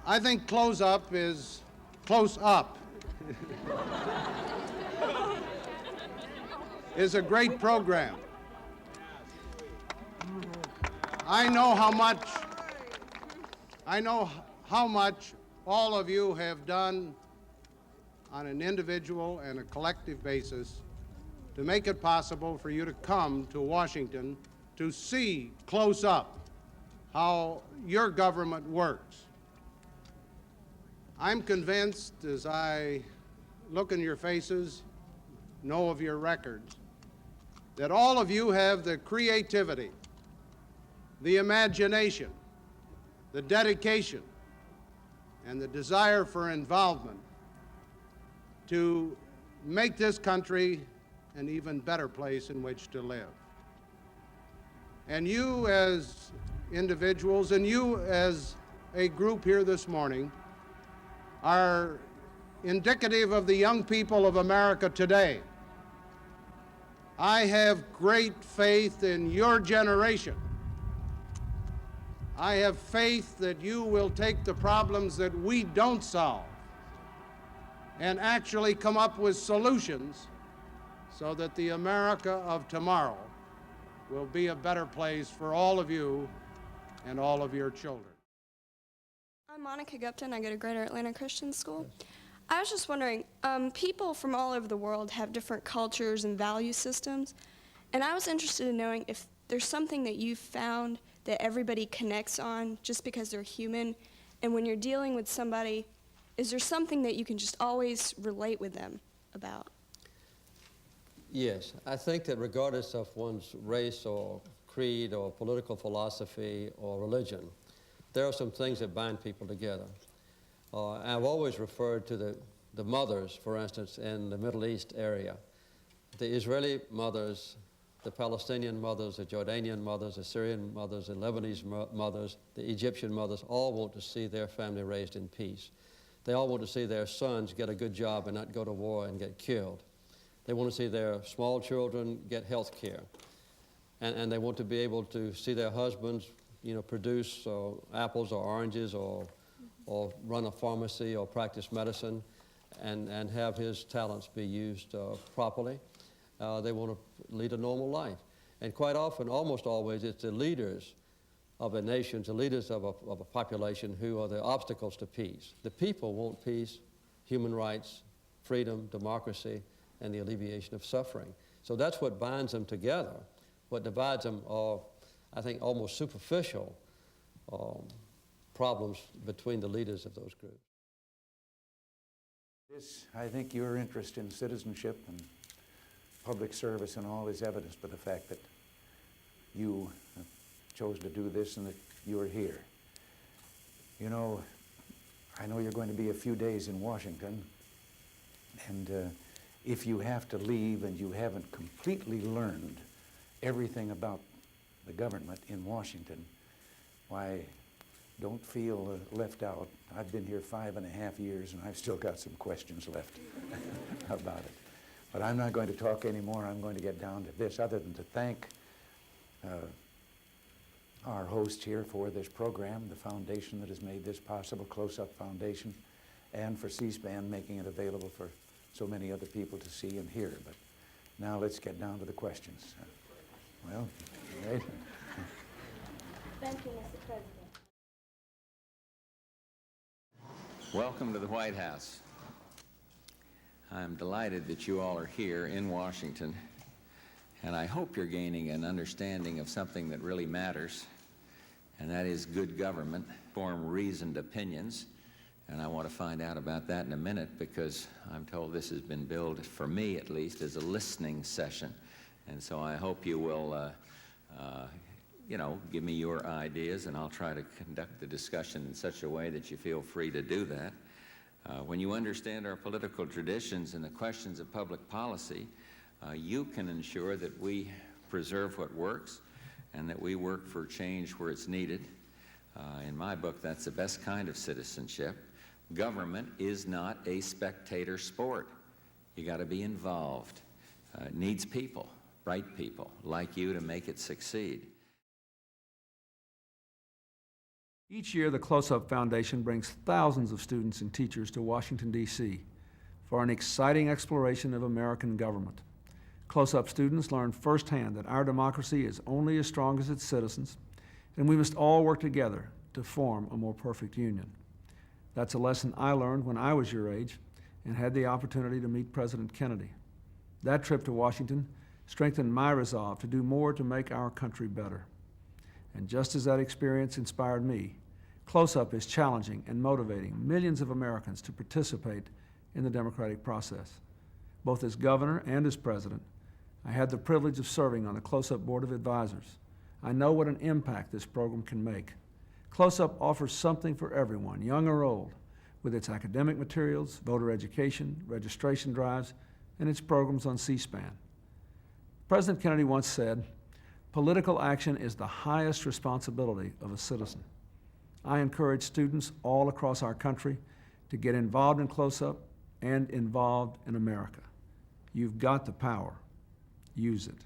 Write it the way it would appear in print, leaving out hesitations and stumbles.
I think Close Up is Close Up is a great program. I know how much all of you have done on an individual and a collective basis to make it possible for you to come to Washington to see close up how your government works. I'm convinced, as I look in your faces, know of your records, that all of you have the creativity, the imagination, the dedication, and the desire for involvement to make this country an even better place in which to live. And you as individuals and you as a group here this morning are indicative of the young people of America today. I have great faith in your generation. I have faith that you will take the problems that we don't solve and actually come up with solutions so that the America of tomorrow will be a better place for all of you and all of your children. I'm Monica Gupton. I go to Greater Atlanta Christian School. I was just wondering, people from all over the world have different cultures and value systems, and I was interested in knowing if there's something that you've found that everybody connects on just because they're human, and when you're dealing with somebody, is there something that you can just always relate with them about? Yes, I think that regardless of one's race or creed or political philosophy or religion, there are some things that bind people together. I've always referred to the mothers, for instance, in the Middle East area. The Israeli mothers, the Palestinian mothers, the Jordanian mothers, the Syrian mothers, the Lebanese mothers, the Egyptian mothers, all want to see their family raised in peace. They all want to see their sons get a good job and not go to war and get killed. They want to see their small children get health care. And they want to be able to see their husbands, produce apples or oranges or run a pharmacy or practice medicine and have his talents be used properly. They want to lead a normal life. And quite often, almost always, it's the leaders of a nation, the leaders of a population who are the obstacles to peace. The people want peace, human rights, freedom, democracy, and the alleviation of suffering. So that's what binds them together. What divides them are, I think, almost superficial problems between the leaders of those groups. I think your interest in citizenship and public service and all is evidenced by the fact that you chose to do this and that you are here. I know you're going to be a few days in Washington, and if you have to leave and you haven't completely learned everything about the government in Washington, why, don't feel left out. I've been here 5.5 years and I've still got some questions left about it. But I'm not going to talk anymore. I'm going to get down to this, other than to thank our host here for this program, the foundation that has made this possible, Close Up Foundation, and for C-SPAN making it available for so many other people to see and hear. But now let's get down to the questions. Well, all right. Thank you, Mr. President. Welcome to the White House. I'm delighted that you all are here in Washington, and I hope you're gaining an understanding of something that really matters, and that is good government, form reasoned opinions. And I want to find out about that in a minute, because I'm told this has been billed, for me at least, as a listening session. And so I hope you will give me your ideas, and I'll try to conduct the discussion in such a way that you feel free to do that. When you understand our political traditions and the questions of public policy, you can ensure that we preserve what works and that we work for change where it's needed. In my book, that's the best kind of citizenship. Government is not a spectator sport. You got to be involved. It needs people, bright people like you, to make it succeed. Each year, the Close Up Foundation brings thousands of students and teachers to Washington, D.C. for an exciting exploration of American government. Close Up students learn firsthand that our democracy is only as strong as its citizens, and we must all work together to form a more perfect union. That's a lesson I learned when I was your age and had the opportunity to meet President Kennedy. That trip to Washington strengthened my resolve to do more to make our country better. And just as that experience inspired me, Close Up is challenging and motivating millions of Americans to participate in the democratic process. Both as governor and as president, I had the privilege of serving on the Close Up Board of Advisors. I know what an impact this program can make. Close Up offers something for everyone, young or old, with its academic materials, voter education, registration drives, and its programs on C-SPAN. President Kennedy once said, "Political action is the highest responsibility of a citizen." I encourage students all across our country to get involved in Close Up and involved in America. You've got the power. Use it.